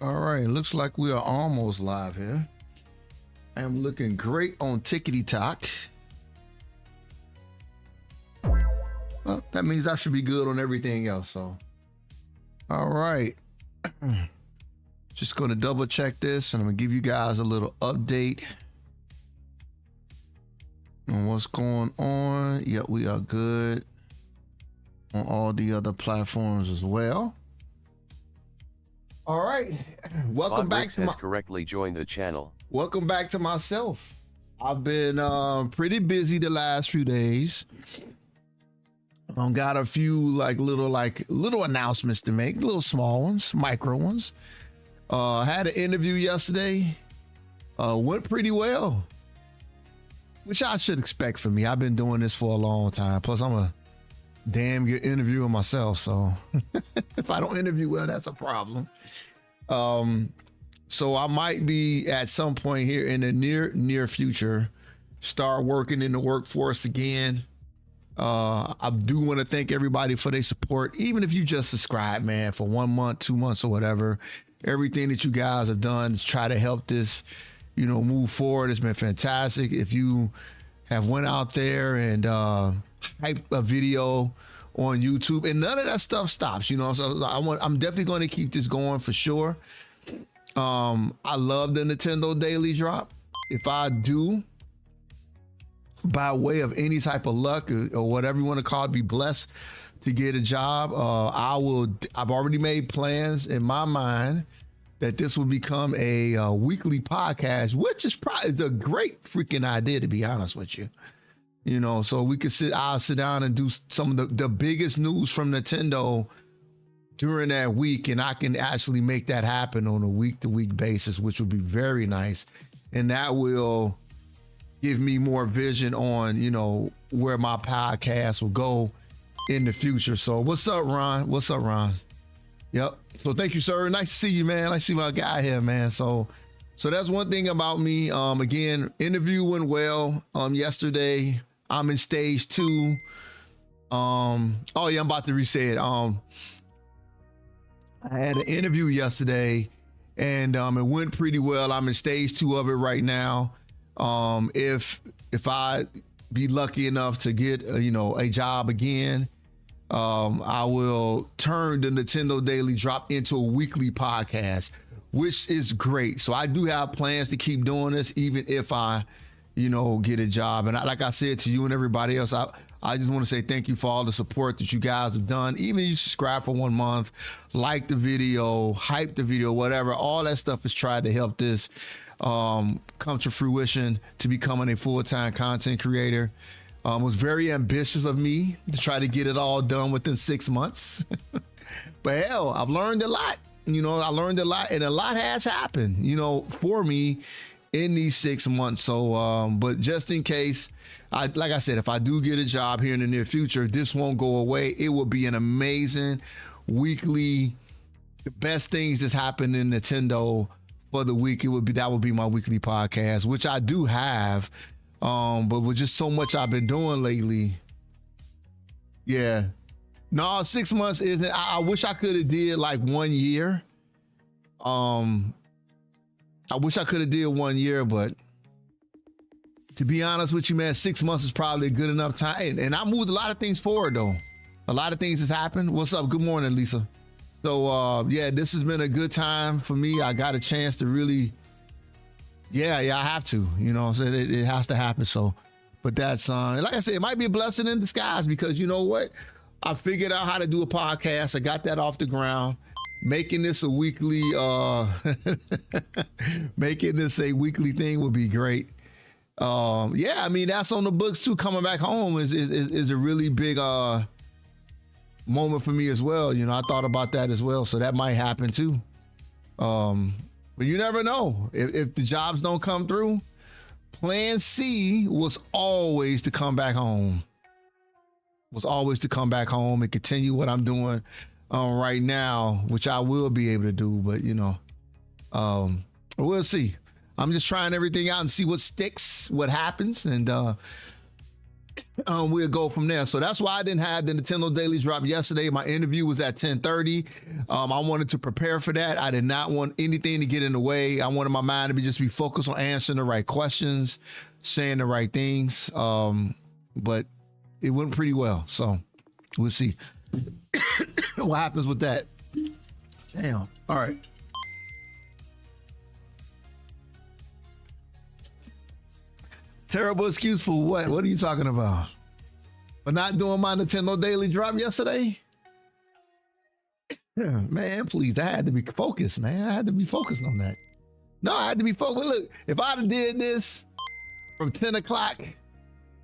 All right, looks like we are almost live here. I am looking great on Tickety Talk. Well, that means I should be good on everything else. So, all right. Just going to double check this and I'm going to give you guys a little update on what's going on. Yep, we are good on all the other platforms as well. All right, welcome back to has correctly joined the channel. Welcome back to myself. I've been pretty busy the last few days. Got a few little announcements to make, little small ones, micro ones. Had an interview yesterday. Went pretty well, which I should expect from me. I've been doing this for a long time. Plus, I'm a damn good interviewer myself. So if I don't interview well, that's a problem. So I might be at some point here in the near future, start working in the workforce again. I do want to thank everybody for their support. Even if you just subscribe, man, for 1 month, 2 months or whatever, everything that you guys have done to try to help this, move forward. It's been fantastic. If you have went out there and hyped a video on YouTube, and none of that stuff stops, so I'm definitely going to keep this going for sure. I love the Nintendo Daily Drop. If I do, by way of any type of luck or whatever you want to call it, be blessed to get a job, I've already made plans in my mind that this will become a weekly podcast, which is probably a great freaking idea, to be honest with you. So we could I'll sit down and do some of the biggest news from Nintendo during that week, and I can actually make that happen on a week-to-week basis, which would be very nice. And that will give me more vision on, where my podcast will go in the future. So what's up, Ron? What's up, Ron? Yep. So thank you, sir. Nice to see you, man. Nice to see my guy here, man. So that's one thing about me. Again, interview went well yesterday. I'm in stage 2. I'm about to re-say it. I had an interview yesterday and it went pretty well. I'm in stage 2 of it right now. If I be lucky enough to get a job again, I will turn the Nintendo Daily Drop into a weekly podcast, which is great. So I do have plans to keep doing this, even if I, get a job. And like I said to you and everybody else, I just want to say thank you for all the support that you guys have done. Even if you subscribe for 1 month, like the video, hype the video, whatever, all that stuff is tried to help this come to fruition to becoming a full-time content creator. It was very ambitious of me to try to get it all done within 6 months. But hell, I've learned a lot. I learned a lot, and a lot has happened, for me in these 6 months. So, but just in case, like I said, if I do get a job here in the near future, this won't go away. It will be an amazing weekly, the best things that's happened in Nintendo for the week. That would be my weekly podcast, which I do have. But with just so much I've been doing lately. Yeah. No, 6 months isn't. I wish I could have did like 1 year. I wish I could have did 1 year, but to be honest with you, man, 6 months is probably a good enough time. And I moved a lot of things forward though. A lot of things has happened. What's up? Good morning, Lisa. So yeah, this has been a good time for me. I got a chance to really, yeah, I have to, so it has to happen. So, but that's, like I said, it might be a blessing in disguise, because you know what? I figured out how to do a podcast. I got that off the ground. Making this a weekly, making this a weekly thing would be great. Yeah, I mean, that's on the books too. Coming back home is a really big, moment for me as well. I thought about that as well. So that might happen too. But you never know. If the jobs don't come through, plan C was always to come back home. And continue what I'm doing right now, which I will be able to do. But we'll see. I'm just trying everything out and see what sticks, what happens, and we'll go from there. So that's why I didn't have the Nintendo Daily Drop yesterday. My interview was at 10:30. I wanted to prepare for that. I did not want anything to get in the way. I wanted my mind to just be focused on answering the right questions, saying the right things. But it went pretty well. So we'll see what happens with that. Damn. All right. Terrible excuse for what? What are you talking about? For not doing my Nintendo Daily Drop yesterday? Man, please. I had to be focused, man. I had to be focused on that. No, I had to be focused. Look, if I'd have did this from 10 o'clock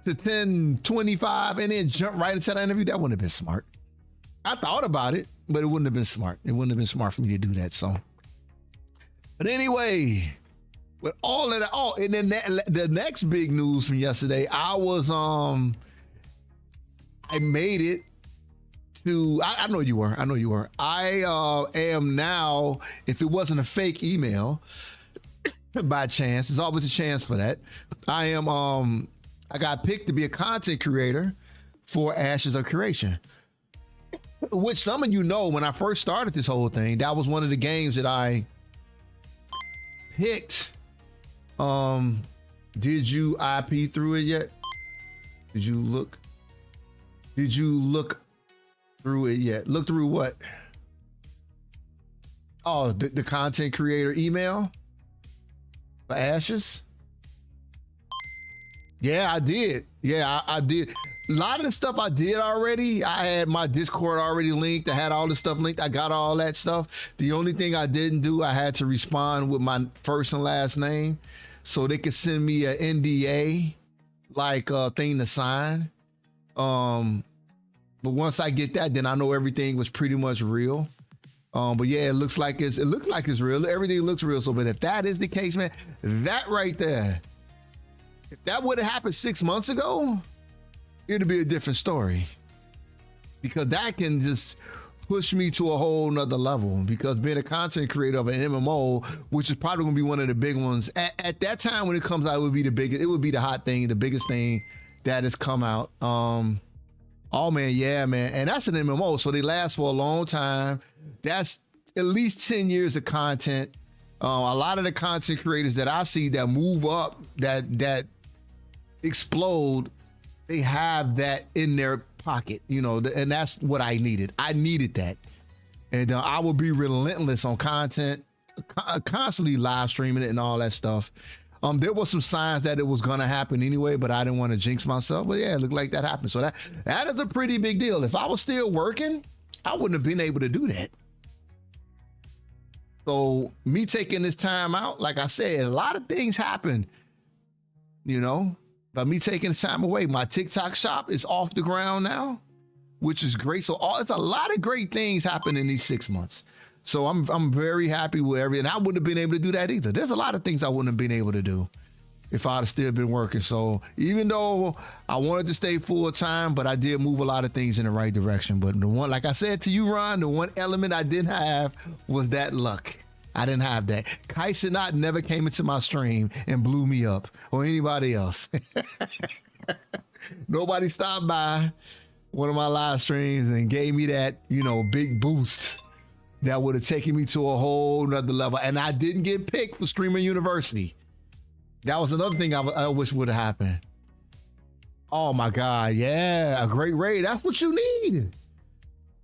to 10:25 and then jump right into that interview, that wouldn't have been smart. I thought about it, but it wouldn't have been smart. It wouldn't have been smart for me to do that. So, but anyway, with all of that, and then the next big news from yesterday, I made it to, I know you were. I am now, if it wasn't a fake email by chance, there's always a chance for that. I got picked to be a content creator for Ashes of Creation, which some of you know, when I first started this whole thing, that was one of the games that I picked. Did you IP through it yet? Did you look through it yet? Look through what? Oh, the content creator email for Ashes? Yeah, I did. Yeah, I did. A lot of the stuff I did already. I had my Discord already linked. I had all the stuff linked. I got all that stuff. The only thing I didn't do, I had to respond with my first and last name so they could send me an NDA like thing to sign. But once I get that, then I know everything was pretty much real. But yeah, it looks like it's real. Everything looks real. So, but if that is the case, man, that right there, if that would have happened 6 months ago, it'd be a different story, because that can just push me to a whole nother level, because being a content creator of an MMO, which is probably gonna be one of the big ones at that time when it comes out, it would be the hot thing, the biggest thing that has come out. Oh man, yeah, man. And that's an MMO, so they last for a long time. That's at least 10 years of content. A lot of the content creators that I see that move up, that explode, they have that in their pocket, you know, and that's what I needed. I needed that. And I will be relentless on content, constantly live streaming it and all that stuff. There was some signs that it was going to happen anyway, but I didn't want to jinx myself. But yeah, it looked like that happened. So that is a pretty big deal. If I was still working, I wouldn't have been able to do that. So me taking this time out, like I said, a lot of things happened, you know, by me taking the time away. My TikTok shop is off the ground now, which is great. So it's a lot of great things happened in these 6 months. So I'm very happy with everything. I wouldn't have been able to do that either. There's a lot of things I wouldn't have been able to do if I'd have still been working. So even though I wanted to stay full time, but I did move a lot of things in the right direction. But the one, like I said to you, Ron, the one element I didn't have was that luck. I didn't have that. Kai Sinat never came into my stream and blew me up, or anybody else. Nobody stopped by one of my live streams and gave me that, you know, big boost that would have taken me to a whole nother level. And I didn't get picked for Streamer University. That was another thing I wish would have happened. Oh my God, yeah, a great raid. That's what you need.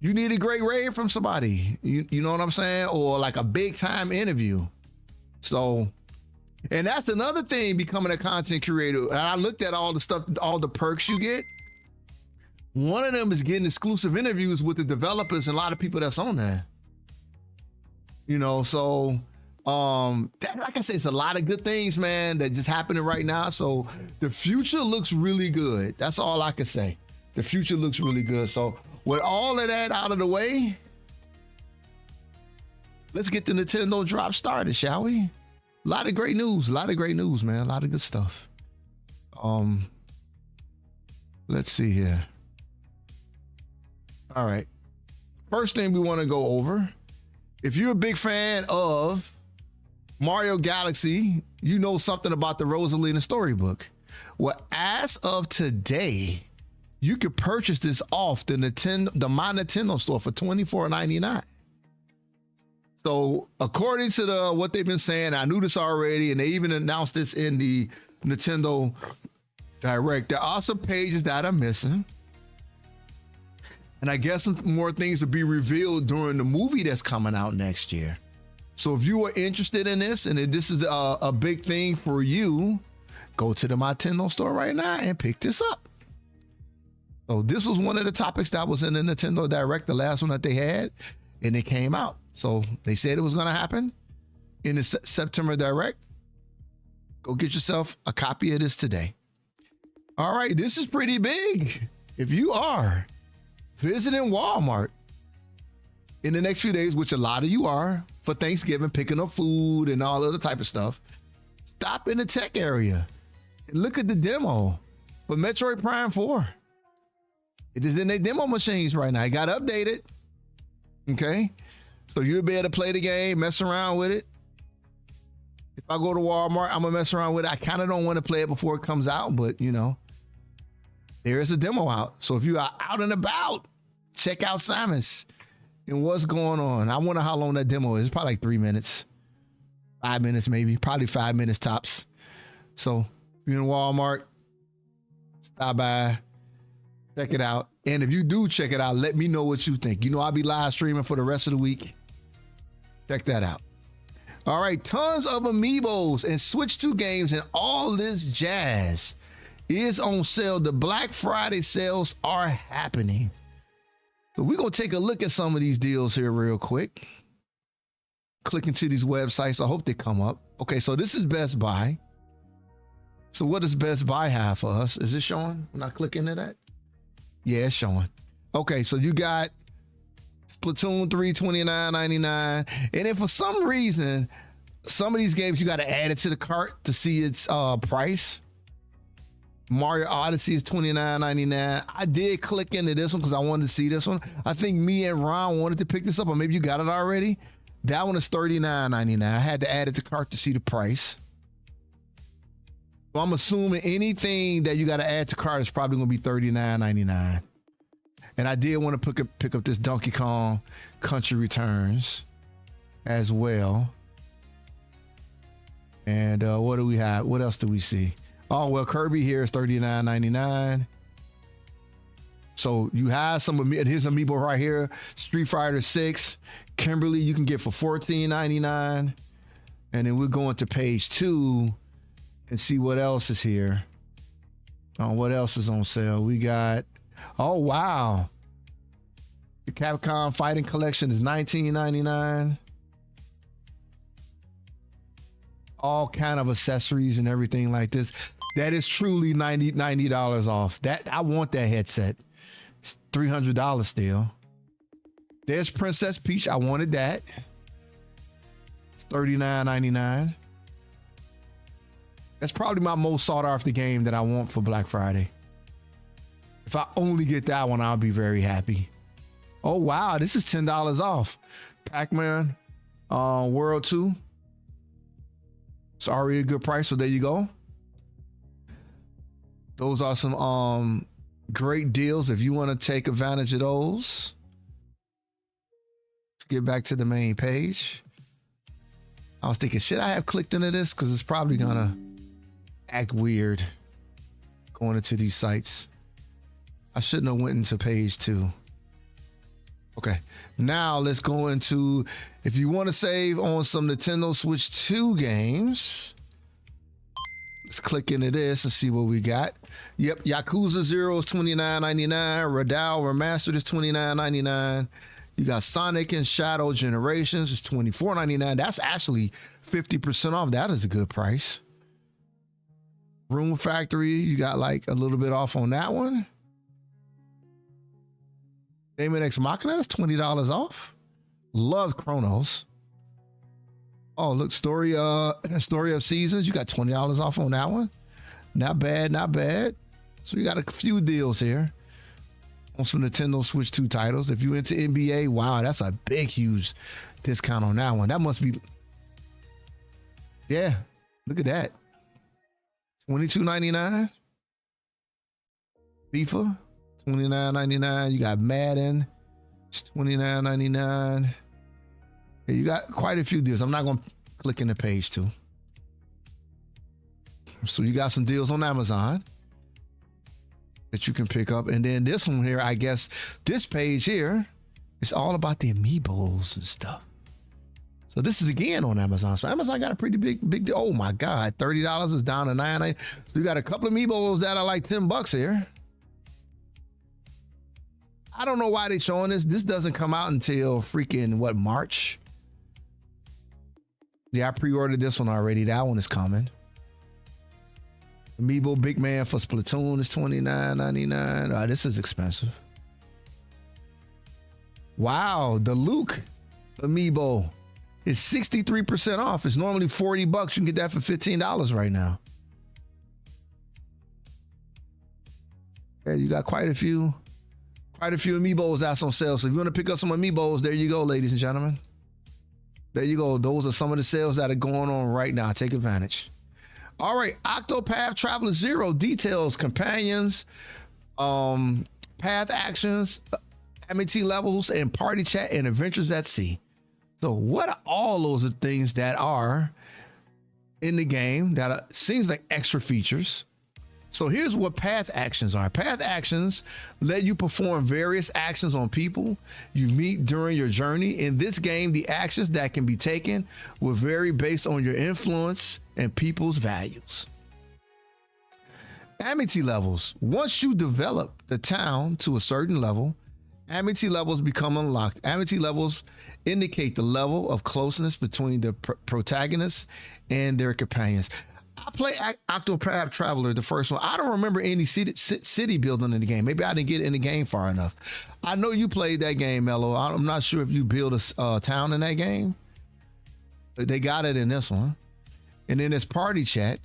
You need a great raid from somebody. You know what I'm saying? Or like a big time interview. So, and that's another thing, becoming a content creator. And I looked at all the stuff, all the perks you get. One of them is getting exclusive interviews with the developers and a lot of people that's on there. You know, so like I said, it's a lot of good things, man, that just happening right now. So the future looks really good. That's all I can say. The future looks really good. So with all of that out of the way, let's get the Nintendo drop started, shall we? A lot of great news, man. A lot of good stuff. Let's see here. All right. First thing we want to go over, if you're a big fan of Mario Galaxy, you know something about the Rosalina storybook. Well, as of today, you could purchase this off the My Nintendo store for $24.99. So according to what they've been saying, I knew this already, and they even announced this in the Nintendo Direct. There are some pages that are missing, and I guess some more things will be revealed during the movie that's coming out next year. So if you are interested in this, and if this is a big thing for you, go to the My Nintendo store right now and pick this up. So this was one of the topics that was in the Nintendo Direct, the last one that they had, and it came out. So they said it was going to happen in the September Direct. Go get yourself a copy of this today. All right, this is pretty big. If you are visiting Walmart in the next few days, which a lot of you are, for Thanksgiving, picking up food and all other type of stuff, stop in the tech area and look at the demo for Metroid Prime 4. It is in their demo machines right now. It got updated. Okay. So you'll be able to play the game, mess around with it. If I go to Walmart, I'm gonna mess around with it. I kind of don't want to play it before it comes out, but you know, there is a demo out. So if you are out and about, check out Samus and what's going on. I wonder how long that demo is. It's probably like 3 minutes, 5 minutes maybe, probably 5 minutes tops. So if you're in Walmart, stop by, check it out. And if you do check it out, let me know what you think. You know, I'll be live streaming for the rest of the week. Check that out. All right, tons of amiibos and Switch 2 games and all this jazz is on sale. The Black Friday sales are happening. So we're going to take a look at some of these deals here real quick. Click into these websites. I hope they come up. Okay, so this is Best Buy. So what does Best Buy have for us? Is it showing when I click into that? Yeah, it's showing. Okay, so you got Splatoon 3, $29.99. And if for some reason, some of these games you got to add it to the cart to see its price. Mario Odyssey is $29.99. I did click into this one because I wanted to see this one. I think me and Ron wanted to pick this up, or maybe you got it already. That one is $39.99. I had to add it to cart to see the price. So I'm assuming anything that you got to add to cart is probably going to be $39.99. And I did want to pick up this Donkey Kong Country Returns as well. And what do we have? What else do we see? Oh, well, Kirby here is $39.99. So you have some, here's amiibo right here. Street Fighter 6. Kimberly, you can get for $14.99. And then we're going to page 2 and see what else is here. What else is on sale? We got, oh, wow. The Capcom Fighting Collection is $19.99. All kind of accessories and everything like this. That is truly $90 off. That I want that headset. It's $300 still. There's Princess Peach. I wanted that. It's $39.99. That's probably my most sought after game that I want for Black Friday. If I only get that one, I'll be very happy. Oh, wow. This is $10 off. Pac-Man World 2. It's already a good price. So there you go. Those are some great deals if you want to take advantage of those. Let's get back to the main page. I was thinking, should I have clicked into this? Because it's probably going to act weird going into these sites. I shouldn't have went into page 2. Okay, now let's go into, if you want to save on some Nintendo Switch 2 games, let's click into this and see what we got. Yep, Yakuza 0 is $29.99. Radal Remastered is $29.99. You got Sonic and Shadow Generations is $24.99. That's actually 50% off. That is a good price. Room Factory, you got like a little bit off on that one. Daemon X Machina, that's $20 off. Love Chronos. Oh, look, Story of Seasons, you got $20 off on that one. Not bad, not bad. So you got a few deals here on some Nintendo Switch 2 titles. If you into NBA, wow, that's a big, huge discount on that one. That must be, yeah, look at that. $22.99. FIFA, $29.99. You got Madden, it's $29.99. Yeah, you got quite a few deals. I'm not going to click in the page too. So you got some deals on Amazon that you can pick up. And then this one here, I guess this page here is all about the amiibos and stuff. So this is again on Amazon. So Amazon got a pretty big deal. Oh my God, $30 is down to $9.99. So you got a couple of amiibos that are like $10 here. I don't know why they're showing this. This doesn't come out until freaking what, March? Yeah, I pre-ordered this one already. That one is coming. Amiibo Big Man for Splatoon is $29.99. Oh, this is expensive. Wow, the Luke Amiibo is 63% off. It's normally $40. You can get that for $15 right now. Yeah, you got quite a few Amiibos that's on sale. So if you want to pick up some Amiibos, there you go, ladies and gentlemen. There you go. Those are some of the sales that are going on right now. Take advantage. All right, Octopath Traveler 0 details, companions, path actions, amity levels, and party chat and adventures at sea. So what are all those things that are in the game that seems like extra features? So here's what path actions are. Path actions let you perform various actions on people you meet during your journey. In this game, the actions that can be taken will vary based on your influence and people's values. Amity levels. Once you develop the town to a certain level, amity levels become unlocked. Amity levels indicate the level of closeness between the protagonists and their companions. I play Octopath Traveler, the first one. I don't remember any city building in the game. Maybe I didn't get in the game far enough. I know you played that game, Mello. I'm not sure if you build a town in that game, but they got it in this one. And then this party chat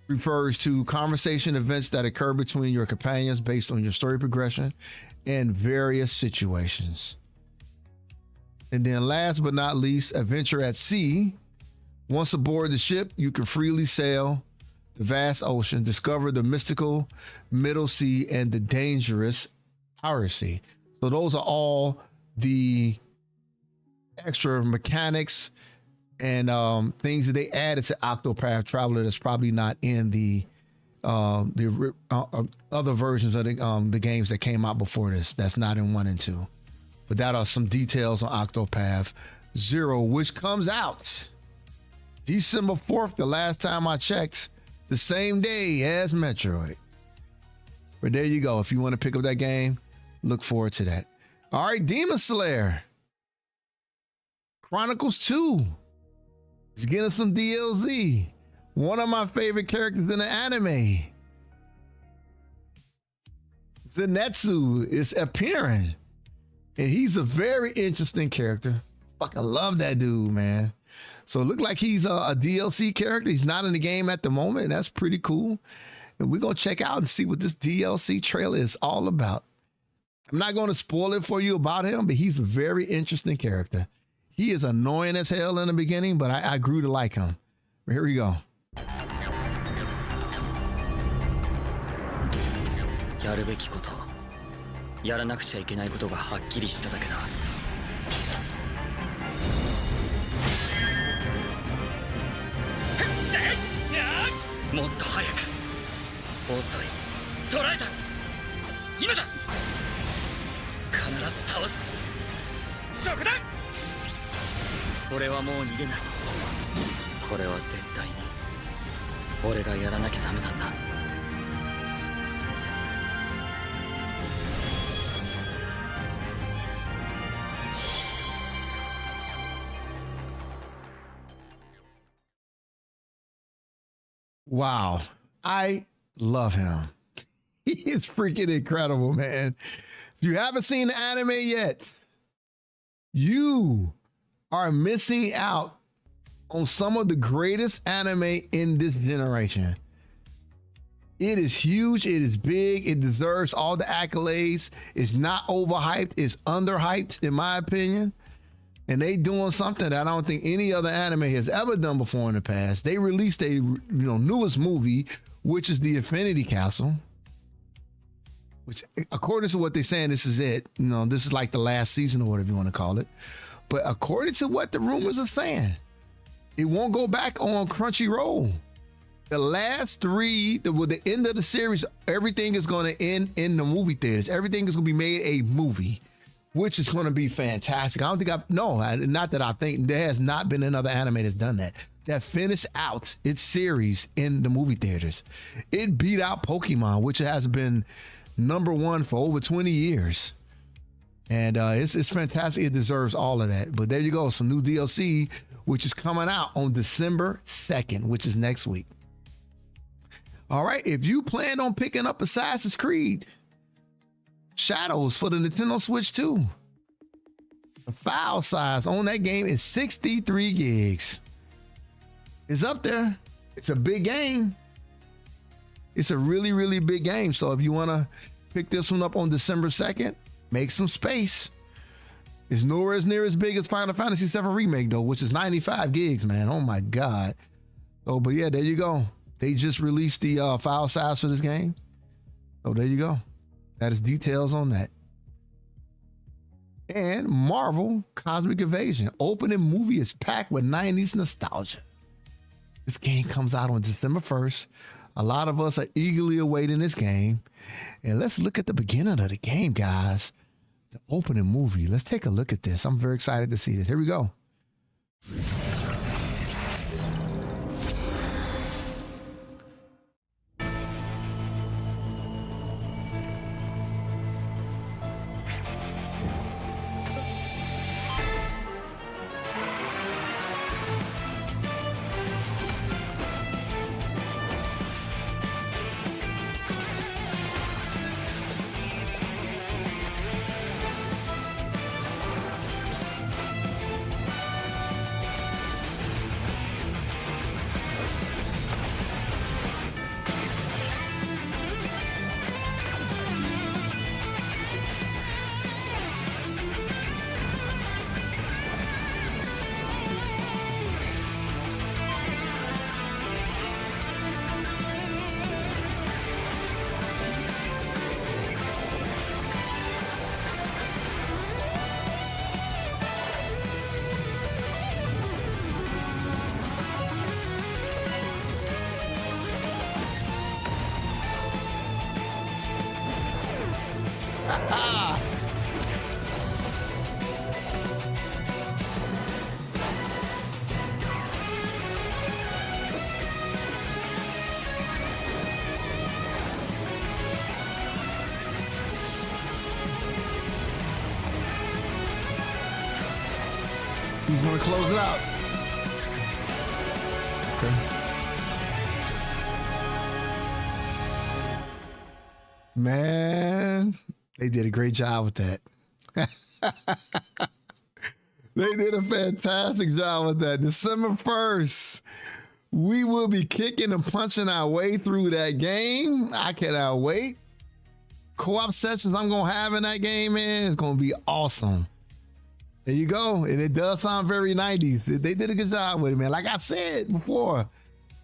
refers to conversation events that occur between your companions based on your story progression and various situations. And then last but not least, adventure at sea. Once aboard the ship, you can freely sail the vast ocean, discover the mystical middle sea and the dangerous outer sea. So those are all the extra mechanics and things that they added to Octopath Traveler that's probably not in the other versions of the games that came out before this. That's not in 1 and 2. But that are some details on Octopath 0, which comes out December 4th, the last time I checked, the same day as Metroid. But there you go. If you want to pick up that game, look forward to that. All right, Demon Slayer Chronicles 2 is getting some DLC. One of my favorite characters in the anime, Zenitsu, is appearing. And he's a very interesting character. Fucking love that dude, man. So it looked like he's a DLC character. He's not in the game at the moment. That's pretty cool. And we're going to check out and see what this DLC trailer is all about. I'm not going to spoil it for you about him, but he's a very interesting character. He is annoying as hell in the beginning, but I grew to like him. Here we go. やるべきこと、やらなくちゃいけないことがはっきりしただけだ。もっと早く。遅い。捕らえた。今だ。必ず倒す。そこだ。俺はもう逃げない。これは絶対に俺がやらなきゃダメなんだ。Wow, I love him. He is freaking incredible, man. If you haven't seen the anime yet, you are missing out on some of the greatest anime in this generation. It is huge. It is big. It deserves all the accolades. It's not overhyped. It's underhyped, in my opinion. And they doing something that I don't think any other anime has ever done before in the past. They released a newest movie, which is the Infinity Castle, which according to what they're saying, this is it. This is like the last season or whatever you want to call it. But according to what the rumors are saying, it won't go back on Crunchyroll. The last three, with the end of the series, everything is going to end in the movie theaters. Everything is going to be made a movie, which is going to be fantastic. I don't think not that I think there has not been another anime that's done that finished out its series in the movie theaters. It beat out Pokemon, which has been #1 for over 20 years. And it's fantastic. It deserves all of that. But there you go. Some new DLC, which is coming out on December 2nd, which is next week. All right. If you plan on picking up Assassin's Creed Shadows for the Nintendo Switch 2, the file size on that game is 63 gigs. It's up there. It's a big game. It's a really, really big game. So if you want to pick this one up on December 2nd, make some space. It's nowhere near as big as Final Fantasy VII Remake, though, which is 95 gigs, man. Oh, my God. Oh, but yeah, there you go. They just released the file size for this game. So there you go. That is details on that. And Marvel Cosmic Invasion. Opening movie is packed with 90s nostalgia. This game comes out on December 1st. A lot of us are eagerly awaiting this game. And let's look at the beginning of the game, guys. The opening movie. Let's take a look at this. I'm very excited to see this. Here we go. He's going to close it out. Okay. Man, they did a great job with that. They did a fantastic job with that. December 1st, we will be kicking and punching our way through that game. I cannot wait. Co-op sessions I'm going to have in that game, man, it's going to be awesome. There you go. And it does sound very 90s. They did a good job with it, man. Like I said before,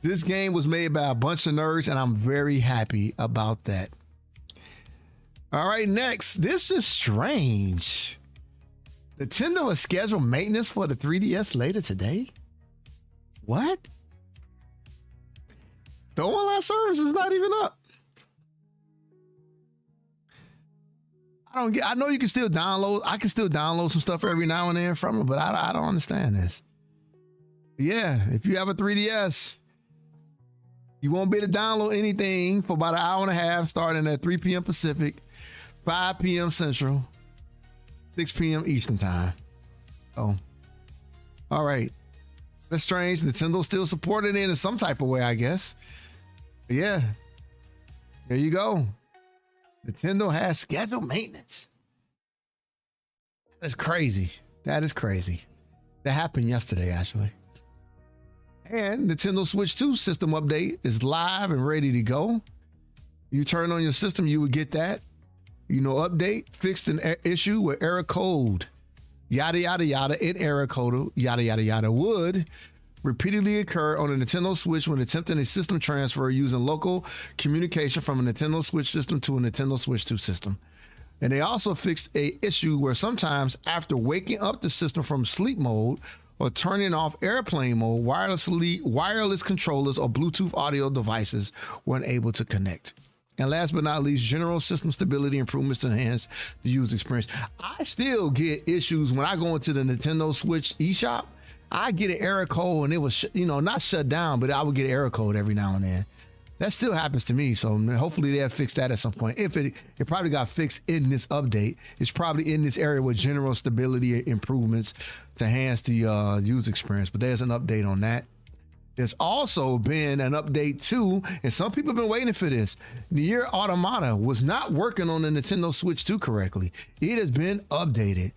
this game was made by a bunch of nerds, and I'm very happy about that. All right, next. This is strange. Nintendo has scheduled maintenance for the 3DS later today. What? The online service is not even up. I know you can still download. I can still download some stuff every now and then from it, but I don't understand this. Yeah, if you have a 3DS, you won't be able to download anything for about an hour and a half, starting at 3 p.m. Pacific, 5 p.m. Central, 6 p.m. Eastern time. Oh, all right. That's strange. Nintendo's still supporting it in some type of way, I guess. But yeah, there you go. Nintendo has scheduled maintenance. That is crazy. That is crazy. That happened yesterday, actually. And Nintendo Switch 2 system update is live and ready to go. You turn on your system, you would get that. Update, fixed an issue with error code. yada yada yada, and error code, yada yada yada, would repeatedly occur on a Nintendo Switch when attempting a system transfer using local communication from a Nintendo Switch system to a Nintendo Switch 2 system. And they also fixed a issue where sometimes after waking up the system from sleep mode or turning off airplane mode, wireless controllers or Bluetooth audio devices weren't able to connect. And last but not least, general system stability improvements to enhance the user experience. I still get issues when I go into the Nintendo Switch eShop. I get an error code and it was, not shut down, but I would get an error code every now and then. That still happens to me. So hopefully they'll fix that at some point. If it probably got fixed in this update. It's probably in this area with general stability improvements to enhance the user experience. But there's an update on that. There's also been an update too, and some people have been waiting for this. Nier Automata was not working on the Nintendo Switch 2 correctly. It has been updated.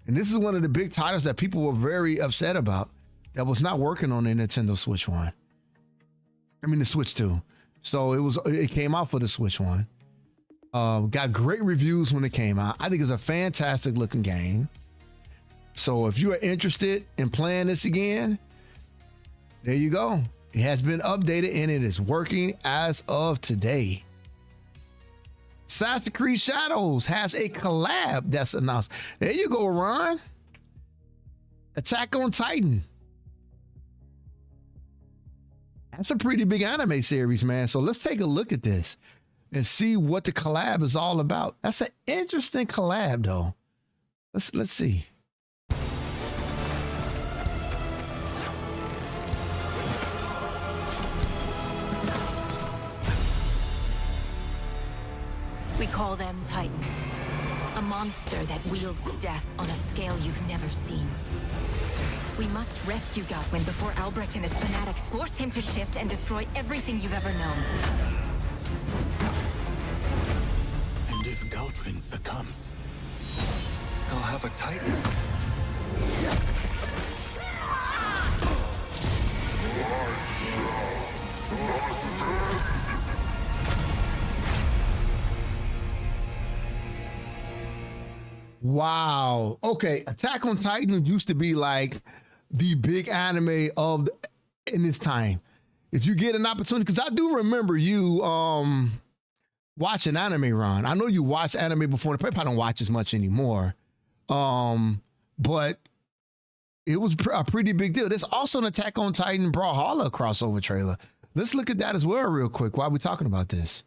And this is one of the big titles that people were very upset about that was not working on the Nintendo Switch 1. I mean, the Switch 2. So it came out for the Switch 1. Got great reviews when it came out. I think it's a fantastic looking game. So if you are interested in playing this again, there you go. It has been updated and it is working as of today. Assassin's Creed Shadows has a collab that's announced. There you go, Ron. Attack on Titan. That's a pretty big anime series, man. So let's take a look at this and see what the collab is all about. That's an interesting collab, though. Let's see. We call them Titans. A monster that wields death on a scale you've never seen. We must rescue Gawain before Albrecht and his fanatics force him to shift and destroy everything you've ever known. And if Gawain succumbs, he'll have a Titan. Wow. Okay. Attack on Titan used to be like the big anime in this time. If you get an opportunity, because I do remember you watching anime, Ron. I know you watched anime before. I don't watch as much anymore. But it was a pretty big deal. There's also an Attack on Titan Brawlhalla crossover trailer. Let's look at that as well real quick while we're talking about this.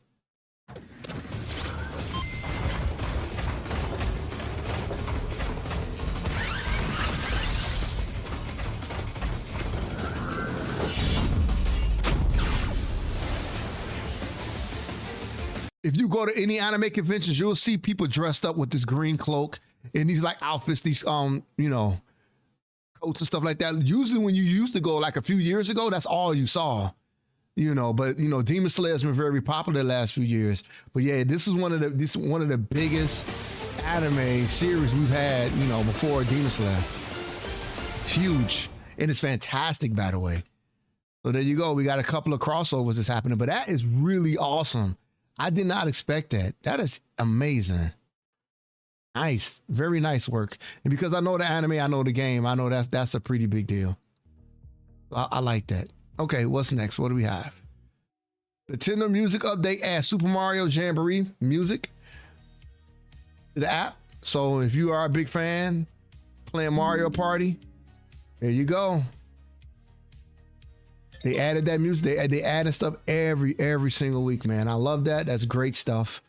If you go to any anime conventions, you'll see people dressed up with this green cloak and these like outfits, these coats and stuff like that. Usually when you used to go like a few years ago, that's all you saw. But Demon Slayer has been very popular the last few years. But yeah, this is one of the biggest anime series we've had, before Demon Slayer. Huge. And it's fantastic, by the way. So there you go. We got a couple of crossovers that's happening, but that is really awesome. I did not expect that. That is amazing. Nice. Very nice work. And because I know the anime, I know the game, I know that's a pretty big deal. I like that. Okay, what's next? What do we have? Nintendo Music Update adds Super Mario Jamboree music to the app. So if you are a big fan playing Mario Party, there you go. They added that music. They added stuff every single week, man. I love that. That's great stuff.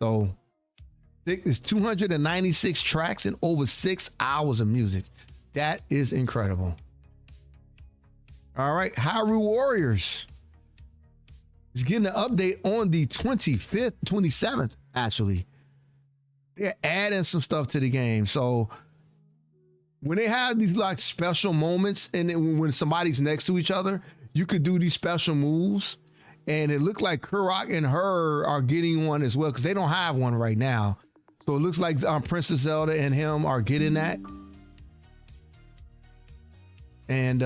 So it's 296 tracks and over 6 hours of music. That is incredible. All right, Hyrule Warriors is getting an update on the 27th, actually. They're adding some stuff to the game. So when they have these like special moments and when somebody's next to each other, you could do these special moves, and it looked like Kurok and her are getting one as well because they don't have one right now. So it looks like Princess Zelda and him are getting that. And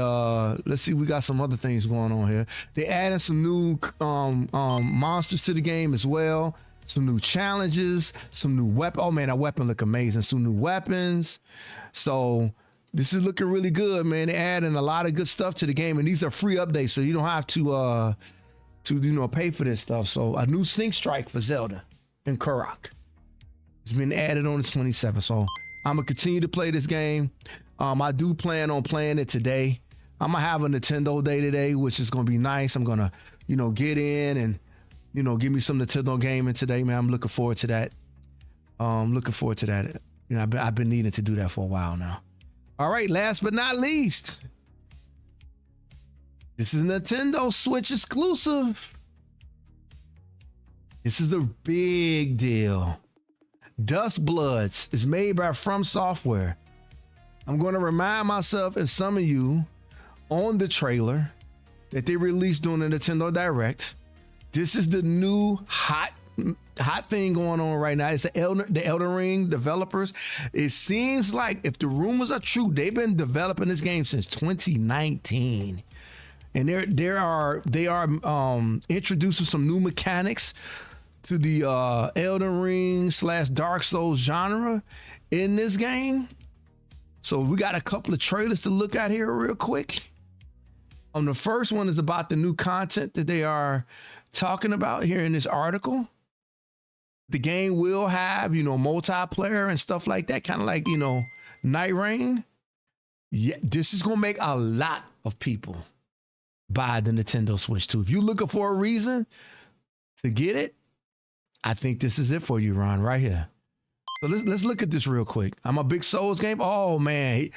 let's see, we got some other things going on here. They added some new monsters to the game as well. some new challenges, some new weapon. Oh man, that weapon look amazing. Some new weapons. So this is looking really good, man. They're adding a lot of good stuff to the game, and these are free updates, so you don't have to pay for this stuff. So a new sync strike for Zelda and Korok. It's been added on the 27th. So I'm gonna continue to play this game. I do plan on playing it today. I'm gonna have a Nintendo day today, which is gonna be nice. I'm gonna, get in and, give me some Nintendo gaming today, man. I'm looking forward to that. I've been needing to do that for a while now. All right, last but not least, this is a Nintendo Switch exclusive. This is a big deal. Dusk Bloods is made by From Software. I'm going to remind myself and some of you on the trailer that they released during the Nintendo Direct. This is the new hot thing going on right now. It's the Elden Ring developers. It seems like, if the rumors are true, they've been developing this game since 2019, and they are introducing some new mechanics to the Elden Ring / Dark Souls genre in this game. So we got a couple of trailers to look at here real quick. The first one is about the new content that they are talking about here in this article. The game will have, multiplayer and stuff like that, kind of like, Night Rain. Yeah, this is going to make a lot of people buy the Nintendo Switch too. If you're looking for a reason to get it, I think this is it for you, Ron, right here. So let's look at this real quick. I'm a big Souls game. Oh man.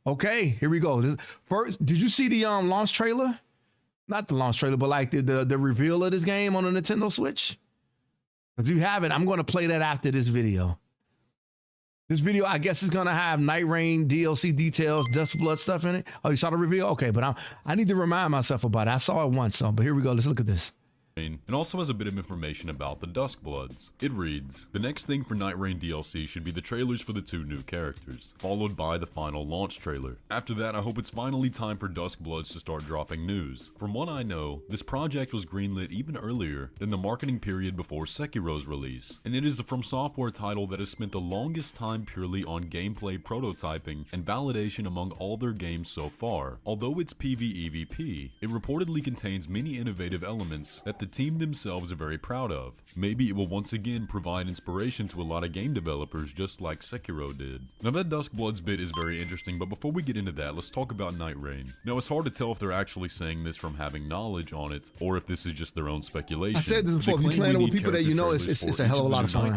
Okay, here we go. First, did you see the launch trailer? Not the launch trailer, but like the reveal of this game on the Nintendo Switch? If you haven't, I'm going to play that after this video. This video, I guess, is going to have Night Rain DLC details, Dust Blood stuff in it. Oh, you saw the reveal? Okay, but I need to remind myself about it. I saw it once, but here we go. Let's look at this. And also has a bit of information about the Dusk Bloods. It reads, the next thing for Night Rain DLC should be the trailers for the 2 new characters, followed by the final launch trailer. After that, I hope it's finally time for Dusk Bloods to start dropping news. From what I know, this project was greenlit even earlier than the marketing period before Sekiro's release, and it is a From Software title that has spent the longest time purely on gameplay prototyping and validation among all their games so far. Although it's PvEVP, it reportedly contains many innovative elements that the team themselves are very proud of. Maybe it will once again provide inspiration to a lot of game developers, just like Sekiro did. Now that Dusk Bloods bit is very interesting, but before we get into that, let's talk about Night Rain. Now it's hard to tell if they're actually saying this from having knowledge on it, or if this is just their own speculation. I said this before, if you're playing it with people that you know, it's a hell of a lot of fun.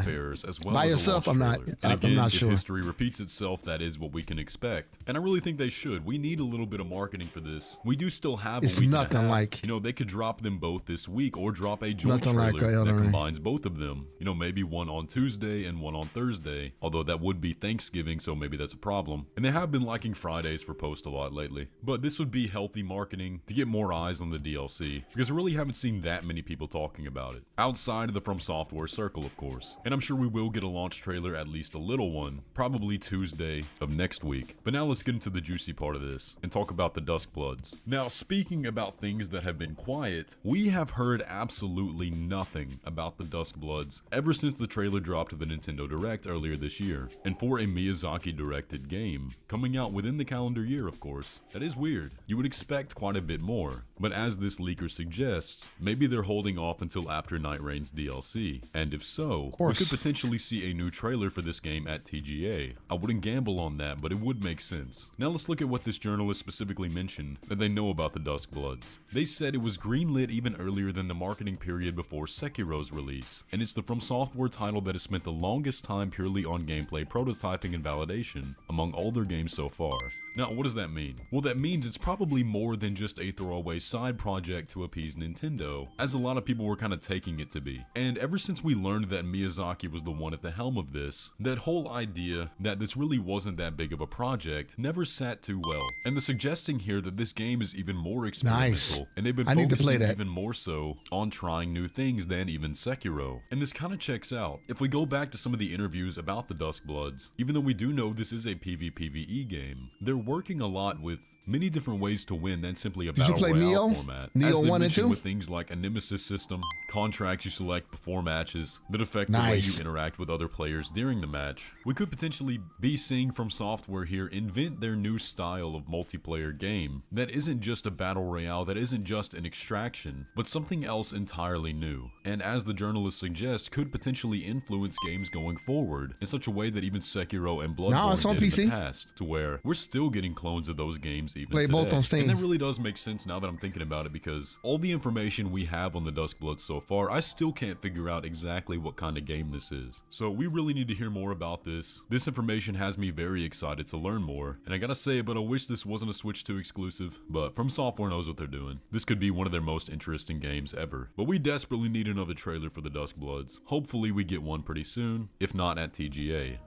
By yourself, I'm not sure. If history repeats itself, that is what we can expect. And I really think they should. We need a little bit of marketing for this. We do still have a week and a half. They could drop them both this week, or drop a joint trailer that combines both of them. Maybe one on Tuesday and one on Thursday, although that would be Thanksgiving, so maybe that's a problem. And they have been liking Fridays for post a lot lately. But this would be healthy marketing to get more eyes on the DLC, because I really haven't seen that many people talking about it. Outside of the From Software circle, of course. And I'm sure we will get a launch trailer, at least a little one, probably Tuesday of next week. But now let's get into the juicy part of this, and talk about the Dusk Bloods. Now, speaking about things that have been quiet, we have heard absolutely nothing about the Dusk Bloods ever since the trailer dropped to the Nintendo Direct earlier this year. And for a Miyazaki-directed game, coming out within the calendar year, of course, that is weird. You would expect quite a bit more. But as this leaker suggests, maybe they're holding off until after Night Rain's DLC. And if so, we could potentially see a new trailer for this game at TGA. I wouldn't gamble on that, but it would make sense. Now let's look at what this journalist specifically mentioned that they know about the Dusk Bloods. They said it was greenlit even earlier than the marketing period before Sekiro's release, and it's the From Software title that has spent the longest time purely on gameplay prototyping and validation among all their games so far. Now, what does that mean? Well, that means it's probably more than just a throwaway side project to appease Nintendo, as a lot of people were kind of taking it to be. And ever since we learned that Miyazaki was the one at the helm of this, that whole idea that this really wasn't that big of a project never sat too well. And the suggesting here that this game is even more experimental, and they've been focusing even more so on trying new things than even Sekiro. And this kind of checks out. If we go back to some of the interviews about the Duskbloods, even though we do know this is a PvPvE game, they're working a lot with many different ways to win than simply a battle royale format. Neo 1 and 2? With things like a nemesis system, contracts you select before matches that affect the way you interact with other players during the match. We could potentially be seeing From Software here invent their new style of multiplayer game that isn't just a battle royale, that isn't just an extraction, but something else entirely new. And as the journalist suggests, could potentially influence games going forward in such a way that even Sekiro and Bloodborne did in the past, to where we're still getting clones of those games even today. Both on Steam. And that really does make sense now that I'm thinking about it, because all the information we have on the Duskbloods so far, I still can't figure out exactly what kind of game this is. So we really need to hear more about this. This information has me very excited to learn more, and I gotta say, but I wish this wasn't a Switch 2 exclusive, but From Software knows what they're doing. This could be one of their most interesting games ever. But we desperately need another trailer for the Duskbloods. Hopefully we get one pretty soon, if not at TGA.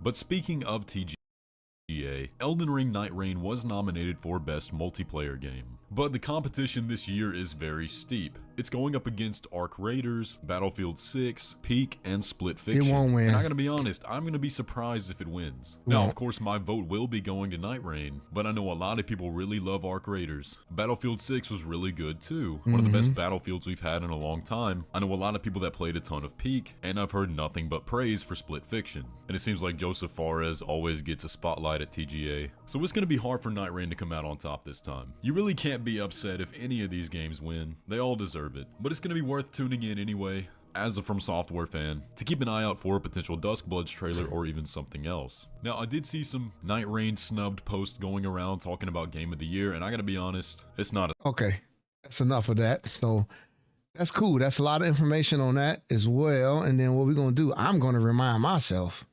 But speaking of TGA, Elden Ring Night Reign was nominated for Best Multiplayer Game. But the competition this year is very steep. It's going up against Arc Raiders, Battlefield 6, Peak, and Split Fiction. It won't win. And I gotta be honest, I'm gonna be surprised if it wins. Now, of course, my vote will be going to Night Reign, but I know a lot of people really love Arc Raiders. Battlefield 6 was really good too. One of the best Battlefields we've had in a long time. I know a lot of people that played a ton of Peak, and I've heard nothing but praise for Split Fiction. And it seems like Joseph Fares always gets a spotlight at TGA. So it's gonna be hard for Night Reign to come out on top this time. You really can't be upset if any of these games win. They all deserve it. But it's gonna be worth tuning in anyway, as a From Software fan, to keep an eye out for a potential Duskbloods trailer or even something else. Now, I did see some Night Reign snubbed posts going around talking about Game of the Year, and I gotta be honest, it's not okay, that's enough of that. So that's cool. That's a lot of information on that as well. And then what we're gonna do, I'm gonna remind myself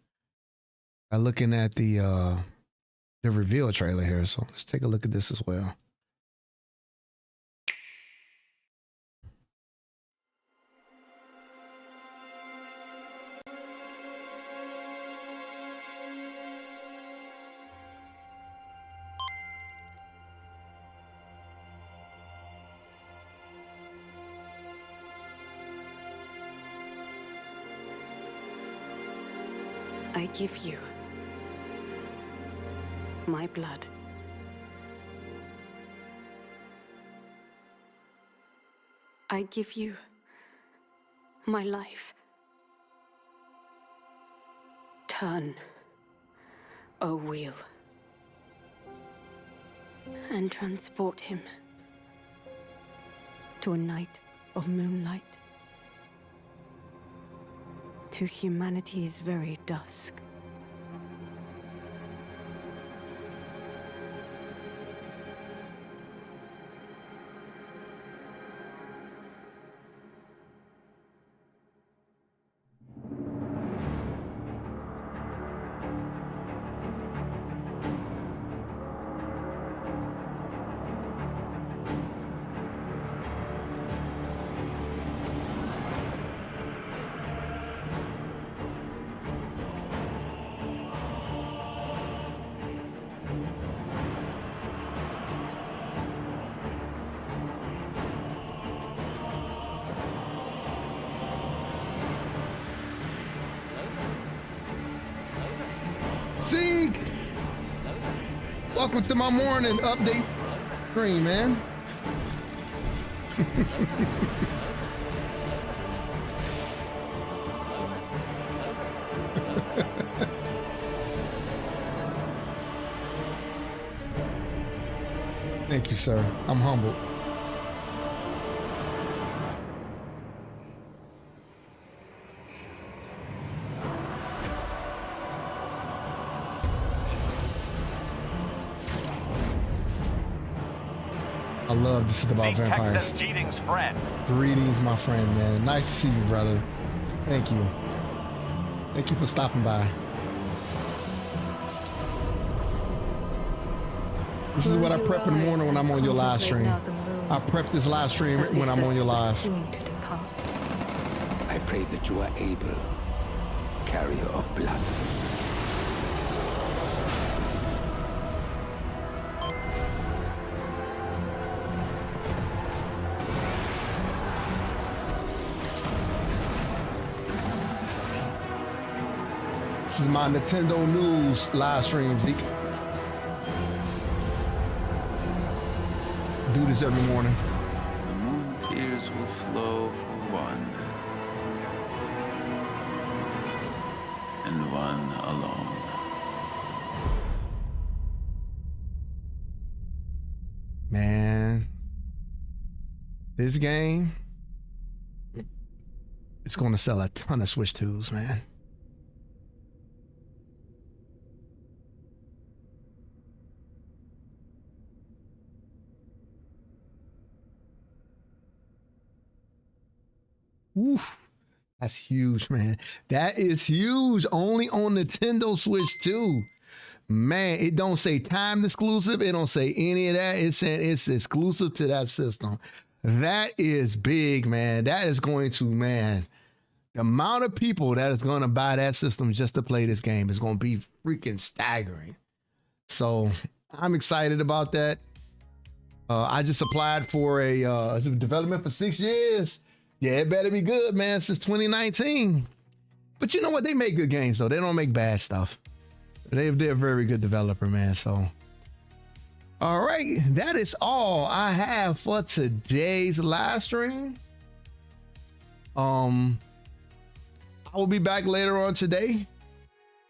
by looking at the reveal trailer here. So let's take a look at this as well. I give you my blood. I give you my life. Turn, O wheel, and transport him to a night of moonlight, to humanity's very dusk. Welcome to my morning update stream, man. Thank you, sir. I'm humbled. I love this is about vampires. Texas Cheating's friend. Greetings, my friend, man. Nice to see you, brother. Thank you. Thank you for stopping by. This is what I prep in the morning when I'm on your live stream. I prep this live stream when I'm on your live. I pray that you are able, carrier of blood. This is my Nintendo News live stream, Zeke. Do this every morning. The moon tears will flow for one, and one alone. Man, this game, it's going to sell a ton of Switch 2s, man. Oof. That's huge, man. That is huge. Only on Nintendo Switch 2. Man, it don't say timed exclusive. It don't say any of that. It's saying it's exclusive to that system. That is big, man. That is going to, man, the amount of people that is going to buy that system just to play this game is going to be freaking staggering. So I'm excited about that. I just applied for a development for 6 years. Yeah, it better be good, man, since 2019. But you know what? They make good games, though. They don't make bad stuff. They're a very good developer, man. So, all right. That is all I have for today's live stream. I will be back later on today.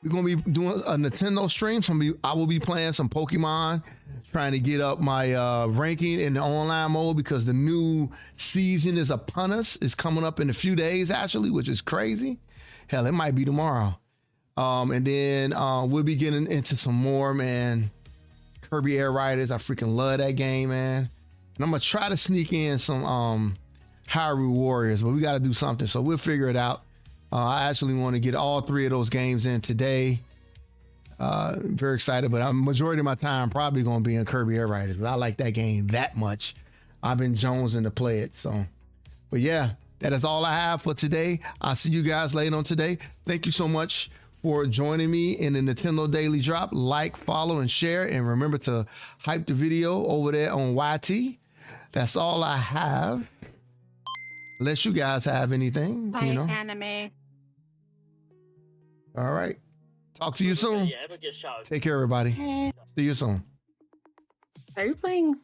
We're going to be doing a Nintendo stream. I will be playing some Pokemon, trying to get up my ranking in the online mode because the new season is upon us. It's coming up in a few days, actually, which is crazy. Hell, it might be tomorrow. And then we'll be getting into some more, man. Kirby Air Riders. I freaking love that game, man. And I'm going to try to sneak in some Hyrule Warriors, but we got to do something. So we'll figure it out. I actually want to get all 3 of those games in today. Very excited, but majority of my time probably going to be in Kirby Air Riders. But I like that game that much. I've been jonesing to play it. So, but yeah, that is all I have for today. I'll see you guys later on today. Thank you so much for joining me in the Nintendo Daily Drop. Like, follow, and share. And remember to hype the video over there on YT. That's all I have. Unless you guys have anything, Hi, you know. anime. All right. Talk to you soon. Take care, everybody. Hey. See you soon. Are you playing